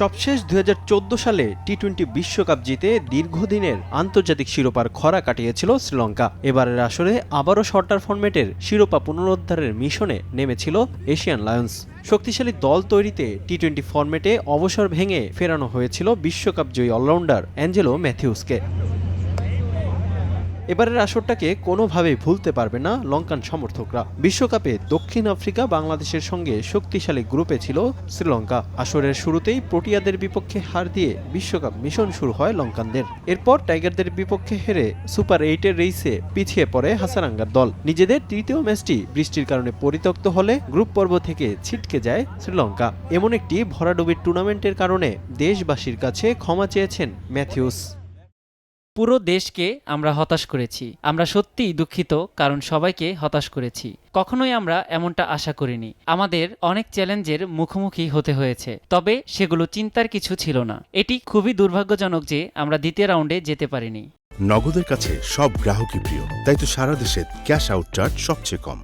সবশেষ ২০১৪ সালে টি-২০ বিশ্বকাপ জিতে দীর্ঘদিনের আন্তর্জাতিক শিরোপার খরা কাটিয়েছিল শ্রীলঙ্কা। এবারের আসরে আবারও শর্টার ফরম্যাটের শিরোপা পুনরুদ্ধারের মিশনে নেমেছিল এশিয়ান লায়ন্স। শক্তিশালী দল তৈরিতে টি-২০ ফরম্যাটে অবসর ভেঙে ফেরানো হয়েছিল বিশ্বকাপ জয়ী অলরাউন্ডার অ্যাঞ্জেলো ম্যাথিউসকে। এবারের আসরটাকে কোনোভাবেই ভুলতে পারবে না লঙ্কান সমর্থকরা। বিশ্বকাপে দক্ষিণ আফ্রিকা বাংলাদেশের সঙ্গে শক্তিশালী গ্রুপে ছিল শ্রীলঙ্কা। আসরের শুরুতেই প্রোটিয়াদের বিপক্ষে হার দিয়ে বিশ্বকাপ মিশন শুরু হয় লঙ্কানদের। এরপর টাইগারদের বিপক্ষে হেরে সুপার 8-এর রেইসে পিছিয়ে পড়ে হাসারাঙ্গার দল। নিজেদের তৃতীয় ম্যাচটি বৃষ্টির কারণে পরিত্যক্ত হলে গ্রুপ পর্ব থেকে ছিটকে যায় শ্রীলঙ্কা। এমন একটি ভরাডুবির টুর্নামেন্টের কারণে দেশবাসীর কাছে ক্ষমা চেয়েছেন ম্যাথিউস। পুরো দেশকে আমরা হতাশ করেছি। আমরা সত্যিই দুঃখিত, কারণ সবাইকে হতাশ করেছি। কখনোই আমরা এমনটা আশা করিনি। আমাদের অনেক চ্যালেঞ্জের মুখোমুখি হতে হয়েছে, তবে সেগুলো চিন্তার কিছু ছিল না। এটি খুবই দুর্ভাগ্যজনক যে আমরা দ্বিতীয় রাউন্ডে যেতে পারিনি। নগদের কাছে সব গ্রাহকই প্রিয়, তাই তো সারা দেশে ক্যাশ আউট চার্জ সবচেয়ে কম।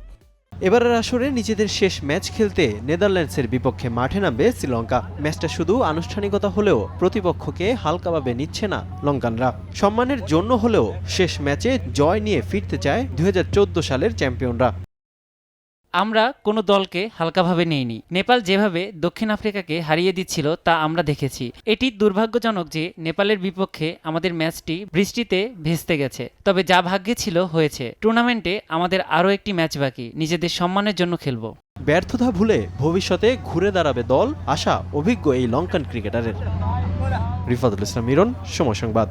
এবারের আসরে নিজেদের শেষ ম্যাচ খেলতে নেদারল্যান্ডসের বিপক্ষে মাঠে নামবে শ্রীলঙ্কা। ম্যাচটা শুধু আনুষ্ঠানিকতা হলেও প্রতিপক্ষকে হালকাভাবে নিচ্ছে না লঙ্কানরা। সম্মানের জন্য হলেও শেষ ম্যাচে জয় নিয়ে ফিরতে চায় ২০১৪ সালের চ্যাম্পিয়নরা। আমরা কোনো দলকে হালকাভাবে নেইনি। নেপাল যেভাবে দক্ষিণ আফ্রিকাকে হারিয়ে দিচ্ছিল তা আমরা দেখেছি। এটি দুর্ভাগ্যজনক যে নেপালের বিপক্ষে আমাদের ম্যাচটি বৃষ্টিতে ভেস্তে গেছে, তবে যা ভাগ্যে ছিল হয়েছে। টুর্নামেন্টে আমাদের আরও একটি ম্যাচ বাকি, নিজেদের সম্মানের জন্য খেলব। ব্যর্থতা ভুলে ভবিষ্যতে ঘুরে দাঁড়াবে দল, আশা অভিজ্ঞ এই লঙ্কান ক্রিকেটারের। রিফাতুল ইসলাম মিরন, সময় সংবাদ।